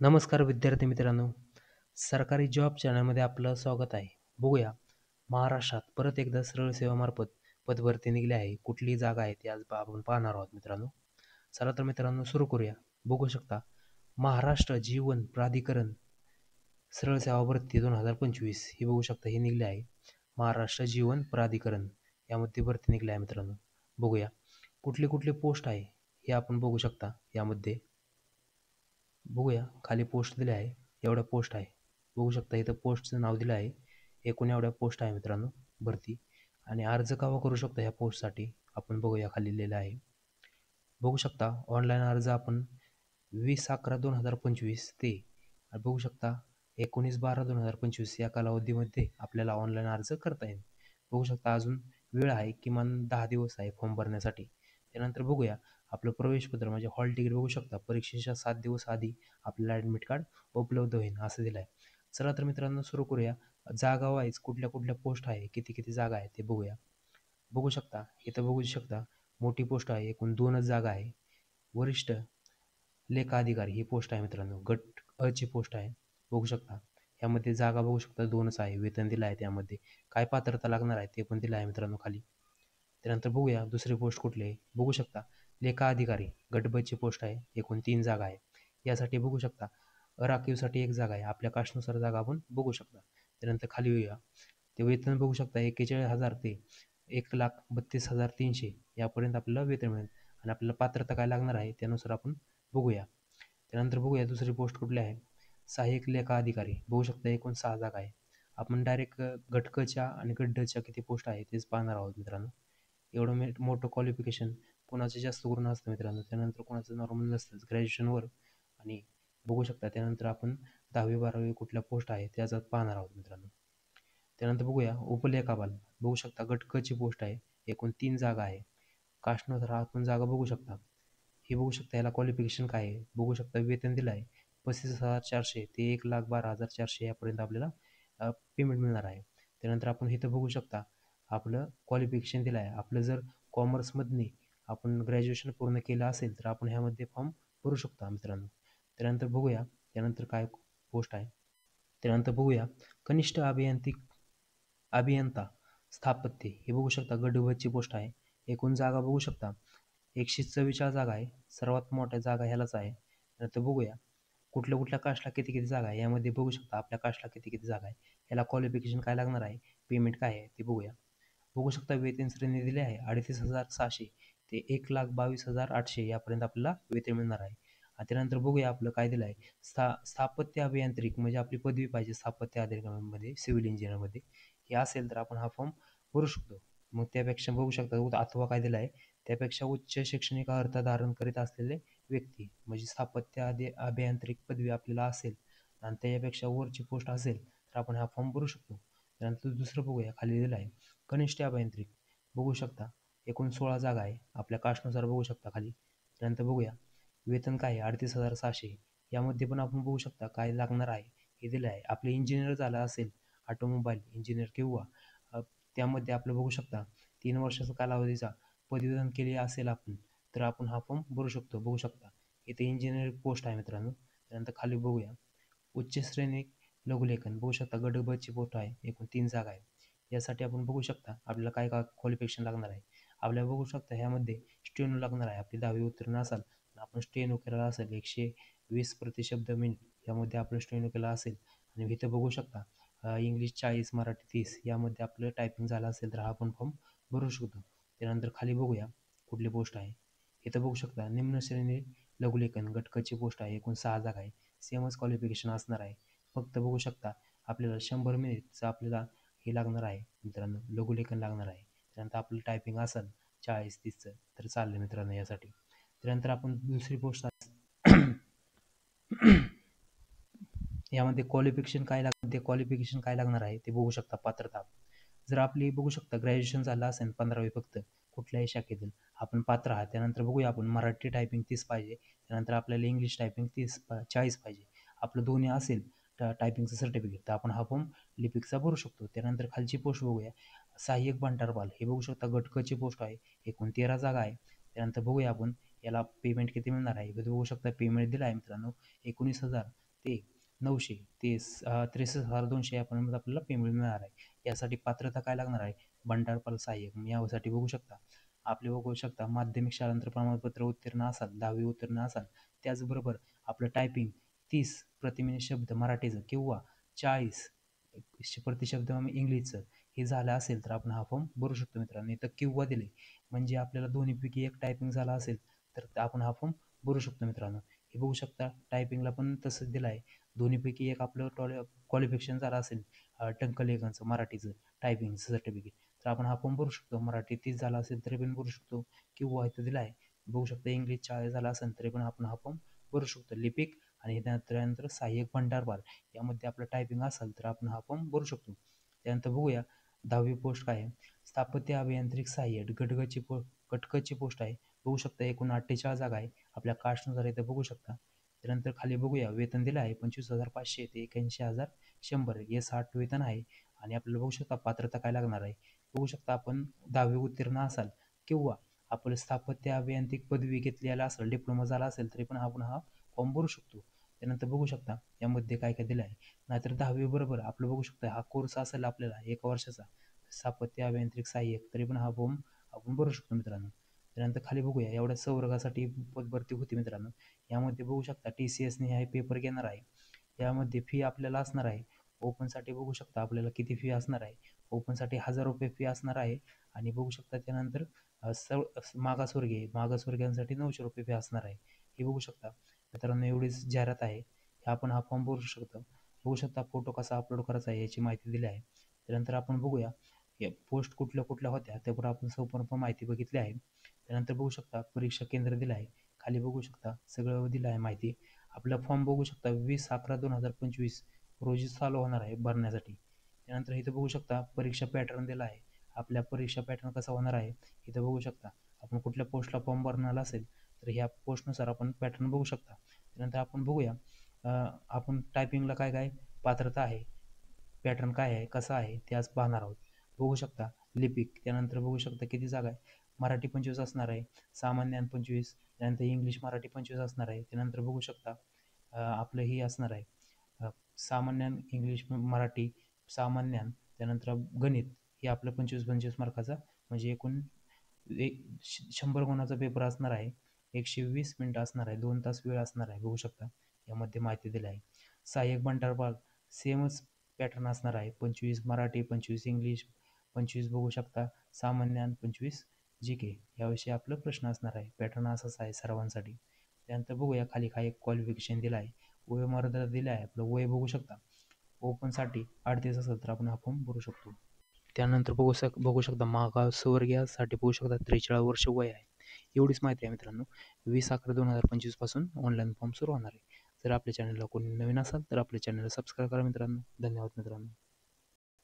नमस्कार विद्यार्थी मित्रांनो, सरकारी जॉब चॅनलमध्ये आपलं स्वागत आहे. बघूया, महाराष्ट्रात परत एकदा सरळ सेवामार्फत पदभरती निघली आहे. कुठली जागा आहे ती आज आपण पाहणार आहोत मित्रांनो. चला तर मित्रांनो सुरू करूया. बघू शकता, महाराष्ट्र जीवन प्राधिकरण सरळ सेवा भरती 2025 ही बघू शकता ही निघली आहे. महाराष्ट्र जीवन प्राधिकरण यामध्ये भरती निघली आहे मित्रांनो. बघूया, कुठली कुठली पोस्ट आहे हे आपण बघू शकता यामध्ये. बघूया, खाली पोस्ट दिली आहे, एवढ्या पोस्ट आहे. बघू शकता इथं पोस्टचं नाव दिलं आहे. एकूण एवढ्या पोस्ट आहे मित्रांनो भरती. आणि अर्ज केव्हा करू शकता ह्या पोस्टसाठी आपण बघूया, खाली लिहिलं आहे. बघू शकता ऑनलाईन अर्ज आपण 20/11/2025 ते बघू शकता 19/12/2025 या कालावधीमध्ये आपल्याला ऑनलाईन अर्ज करता येईल. बघू शकता अजून वेळ आहे, किमान 10 दिवस आहे फॉर्म भरण्यासाठी. त्यानंतर बघूया, आपलं प्रवेशपत्र म्हणजे हॉल तिकीट बघू शकता परीक्षेच्या 7 दिवस आधी आपल्याला ॲडमिट कार्ड उपलब्ध होईल असं दिलं आहे. चला तर मित्रांनो सुरू करूया. जागा वाईज कुठल्या कुठल्या पोस्ट आहे, किती किती जागा आहे ते बघूया. बघू शकता इथं बघू शकता मोठी पोस्ट आहे, एकूण 2च जागा आहे. वरिष्ठ लेखा अधिकारी ही पोस्ट आहे मित्रांनो. गट अ ची पोस्ट आहे. बघू शकता यामध्ये जागा बघू शकता 2च आहे. वेतन दिलं आहे त्यामध्ये. काय पात्रता लागणार आहे ते पण दिलं आहे मित्रांनो खाली. त्यानंतर बघूया दुसरी पोस्ट कुठली आहे. बघू शकता लेखा अधिकारी गट ब ची पोस्ट आहे. एकूण 3 जागा आहे. यासाठी बघू शकता अराखीवसाठी 1 जागा आहे. आपल्या कास्टनुसार जागा आपण बघू शकता. त्यानंतर खाली येऊया, ते वेतन बघू शकता 41,000 ते 1,32,300 यापर्यंत आपल्याला वेतन मिळेल. आणि आपल्याला पात्रता काय लागणार आहे त्यानुसार आपण बघूया. त्यानंतर बघूया दुसरी पोस्ट कुठली आहे. सहाय्यक लेखा अधिकारी बघू शकता एकूण 6 जागा आहे. आपण डायरेक्ट गट क च्या आणि गट ड च्या किती पोस्ट आहे तेच पाहणार आहोत मित्रांनो. एवढं मोठं क्वालिफिकेशन कोणाचं जास्त करून असतं मित्रांनो. त्यानंतर कोणाचं नॉर्मल नसतंच ग्रॅज्युएशनवर. आणि बघू शकता त्यानंतर आपण 10वी-12वी कुठल्या पोस्ट आहे त्याच्यात पाहणार आहोत मित्रांनो. त्यानंतर बघूया उपलेखापाल बघू शकता गट क ची पोस्ट आहे. एकूण 3 जागा आहे. कास्टनुसार आपण जागा बघू शकता. हे बघू शकता याला क्वालिफिकेशन काय आहे. बघू शकता वेतन दिलं आहे 35,400 ते 1,12,400 यापर्यंत आपल्याला पेमेंट मिळणार आहे. त्यानंतर आपण इथं बघू शकता आपलं क्वालिफिकेशन दिलं आहे. आपलं जर कॉमर्समधने आपण ग्रॅज्युएशन पूर्ण केलं असेल तर आपण ह्यामध्ये फॉर्म भरू शकता मित्रांनो. त्यानंतर बघूया त्यानंतर काय पोस्ट आहे. त्यानंतर बघूया कनिष्ठ अभियंता स्थापत्य हे बघू शकता गट ब ची पोस्ट आहे. एकूण जागा बघू शकता 144 जागा आहे. सर्वात मोठ्या जागा ह्यालाच आहे. नंतर बघूया कुठल्या कुठल्या कास्टला किती किती जागा आहे. यामध्ये बघू शकता आपल्या कास्टला किती किती जागा आहे. याला क्वालिफिकेशन काय लागणार आहे, पेमेंट काय आहे ते बघूया. बघू शकता वेतन श्रेणी दिली आहे 38,600 ते 1,22,800 यापर्यंत आपल्याला वेतन मिळणार आहे. आणि त्यानंतर बघूया आपलं काय दिलं आहे. स्थापत्य अभियांत्रिक म्हणजे आपली पदवी पाहिजे स्थापत्य अभियांत्रिकीमध्ये सिव्हिल इंजिनिअरमध्ये हे असेल तर आपण हा फॉर्म भरू शकतो. मग त्यापेक्षा बघू शकता अथवा काय दिलं आहे, त्यापेक्षा उच्च शैक्षणिक अर्हता धारण करीत असलेले व्यक्ती म्हणजे स्थापत्य अभियांत्रिक पदवी आपल्याला असेल आणि त्याच्यापेक्षा वरची पोस्ट असेल तर आपण हा फॉर्म भरू शकतो. त्यानंतर दुसरं बघूया खाली दिलं आहे कनिष्ठ अभियांत्रिक बघू शकता एकूण 16 जागा आहे. आपल्या कास्टनुसार बघू शकता खाली. त्यानंतर बघूया वेतन काय आहे 38,600 यामध्ये पण आपण बघू शकता काय लागणार आहे हे दिलं आहे. आपलं इंजिनियर झालं असेल ऑटोमोबाईल इंजिनियर किंवा त्यामध्ये आपलं बघू शकता 3 वर्षाचा कालावधीचा पदवीधर केली असेल आपण तर आपण हा फॉर्म भरू शकतो. बघू शकता इथे इंजिनिअरिंग पोस्ट आहे मित्रांनो. त्यानंतर खाली बघूया उच्च श्रेणी लघुलेखन बघू शकता गट ब ची पोस्ट आहे. एकूण 3 जागा आहे. यासाठी आपण बघू शकता आपल्याला काय काय क्वालिफिकेशन लागणार आहे. आपल्याला बघू शकता ह्यामध्ये स्टेनो लागणार आहे. आपली 10वी उत्तीर्ण असाल आपण स्टेनो केलेला असेल 120 प्रतिशब्द मिनिट यामध्ये आपलं स्टेनो केला असेल. आणि इथं बघू शकता इंग्लिश 40 मराठी 30 यामध्ये आपलं टायपिंग झालं असेल तर हा आपण फॉर्म भरू शकतो. त्यानंतर खाली बघूया कुठली पोस्ट आहे. इथं बघू शकता निम्न श्रेणी लघुलेखन गट क ची पोस्ट आहे. एकूण 6 जागा आहे. सेमच क्वालिफिकेशन असणार आहे. फक्त बघू शकता आपल्याला 100 मिनिटचं आपल्याला हे लागणार आहे मित्रांनो, लघुलेखन लागणार आहे. त्यानंतर आपलं टायपिंग असेल 40-30चं तर चाललं मित्रांनो यासाठी. त्यानंतर आपण दुसरी पोस्ट यामध्ये क्वालिफिकेशन काय लागणार आहे ते बघू शकता. पात्रता जर आपली बघू शकता ग्रॅज्युएशन झालं असेल 15वी फक्त कुठल्याही शाखेतील आपण पात्र आहात. त्यानंतर बघूया आपण मराठी टायपिंग 30 पाहिजे. त्यानंतर आपल्याला इंग्लिश टायपिंग 40 पाहिजे. आपलं दोन्ही असेल टायपिंगचं सर्टिफिकेट तर आपण हा फॉर्म लिपिकचा भरू शकतो. त्यानंतर खालची पोस्ट बघूया सहाय्यक भांडारपाल हे बघू शकता गट क ची पोस्ट आहे. एकूण 13 जागा आहे. त्यानंतर बघूया आपण याला पेमेंट किती मिळणार आहे. बघू शकता पेमेंट दिला आहे मित्रांनो 19,000 ते 900 ते 63,200 यापर्यंत आपल्याला पेमेंट मिळणार आहे. यासाठी पात्रता काय लागणार आहे? भंडारपाल सहाय्यक. यासाठी बघू शकता आपले बघू शकता माध्यमिक शाळांतर प्रमाणपत्र उत्तीर्ण असाल, 10वी उत्तीर्ण असाल, त्याचबरोबर आपलं टायपिंग 30 प्रतिमिनिट शब्द मराठीचं किंवा 40 प्रति शब्द इंग्लिशचं हे झालं असेल तर आपण हा फॉर्म भरू शकतो मित्रांनो. इथं किंवा दिले म्हणजे आपल्याला दोन्हीपैकी एक टायपिंग झाला असेल तर आपण हा फॉर्म भरू शकतो मित्रांनो. हे बघू शकता टायपिंगला पण तसंच दिलं आहे. दोन्हीपैकी एक आपलं क्वालिफिकेशन झालं असेल टंकलेखनचं मराठीचं टायपिंगचं सर्टिफिकेट तर आपण हा फॉर्म भरू शकतो. मराठी 30 झाला असेल तरी पण भरू शकतो किंवा इथं दिला आहे बघू शकता इंग्लिश 40 झाला असेल तरी पण आपण हा फॉर्म भरू शकतो. लिपिक आणि त्यानंतर सहाय्यक भंडारपाल यामध्ये आपलं टायपिंग असेल तर आपण हा फॉर्म भरू शकतो. त्यानंतर बघूया 10वी पोस्ट काय आहे? स्थापत्य अभियांत्रिक सहाय्यक घटकाची पोस्ट आहे. बघू शकता एकूण 48 जागा आहे. आपल्या कास्टनुसार इथं बघू शकता. त्यानंतर खाली बघूया वेतन दिलं आहे 25,500 ते 81,100 हे 60 वेतन आहे. आणि आपल्याला बघू शकता पात्रता काय लागणार आहे? बघू शकता आपण 10वी उत्तीर्ण असाल किंवा आपण स्थापत्य अभियांत्रिक पदवी घेतलेला असेल, डिप्लोमा झाला असेल तरी पण आपण हा फॉर्म भरू शकतो. त्यानंतर बघू शकता यामध्ये काय काय दिलं आहे. नाहीतर 10वी बरोबर आपलं बघू शकता हा कोर्स असेल आपल्याला 1 वर्षाचा स्थापत्य अभियांत्रिक सहाय्यक तरी पण हा फॉर्म आपण भरू शकतो मित्रांनो. त्यानंतर खाली बघूया एवढ्या संवर्गासाठी पदभरती होती मित्रांनो. यामध्ये बघू शकता TCSने हा पेपर घेणार आहे. यामध्ये फी आपल्याला असणार आहे. ओपनसाठी बघू शकता आपल्याला किती फी असणार आहे. ओपनसाठी ₹1000 फी असणार आहे आणि बघू शकता त्यानंतर मागासवर्गीयांसाठी ₹900 फी असणार आहे. हे बघू शकता मित्रांनो एवढीच जाहिरात आहे. आपण हा फॉर्म भरू शकतो. बघू शकता फोटो कसा अपलोड करायचा आहे याची माहिती दिली आहे. त्यानंतर आपण बघूया पोस्ट कुठल्या कुठल्या होत्या त्यावर आपण संपूर्ण माहिती बघितली आहे. त्यानंतर बघू शकता परीक्षा केंद्र दिलं आहे. खाली बघू शकता सगळं दिलं आहे माहिती. आपला फॉर्म बघू शकता 20/11/2025 रोजी चालू होणार आहे भरण्यासाठी. त्यानंतर इथं बघू शकता परीक्षा पॅटर्न दिला आहे. आपल्या परीक्षा पॅटर्न कसा होणार आहे इथं बघू शकता. आपण कुठल्या पोस्टला फॉर्म भरणार असेल तर ह्या पोस्टनुसार आपण पॅटर्न बघू शकता. त्यानंतर आपण बघूया आपण टायपिंगला काय काय पात्रता आहे, पॅटर्न काय आहे, कसा आहे ते आज पाहणार आहोत. बघू शकता लिपिक त्यानंतर बघू शकता किती जागा आहे. मराठी 25 असणार आहे, सामान्य ज्ञान 25, त्यानंतर इंग्लिश मराठी 25 असणार आहे. त्यानंतर बघू शकता आपलं ही असणार आहे सामान्य ज्ञान इंग्लिश मराठी सामान्य ज्ञान त्यानंतर गणित हे आपलं 25-25 मार्काचा म्हणजे एकूण 100 गुणाचा पेपर असणार आहे. 120 मिनिटं असणार आहे. 2 तास वेळ असणार आहे. बघू शकता यामध्ये माहिती दिली आहे. सहाय्यक भंडारपाल सेमच पॅटर्न असणार आहे. 25 मराठी, 25 इंग्लिश, 25 बघू शकता सामान्य ज्ञान, 25 GK याविषयी आपलं प्रश्न असणार आहे. पॅटर्न असाच आहे सर्वांसाठी. त्यानंतर बघूया खाली काय क्वालिफिकेशन दिलं आहे. वयोमर्यादा दिलं आहे. आपलं वय बघू शकता. ओपनसाठी 38 असेल तर आपण हा फॉर्म भरू शकतो. त्यानंतर बघू शकता मागासवर्गीयासाठी बघू शकता 43 वर्ष वय आहे. एवढीच माहिती आहे मित्रांनो. 20/11/2025 पासून ऑनलाईन फॉर्म सुरू होणार आहे. जर आपल्या चॅनलला कोणी नवीन असाल तर आपल्या चॅनलला सबस्क्राईब करा मित्रांनो. धन्यवाद मित्रांनो.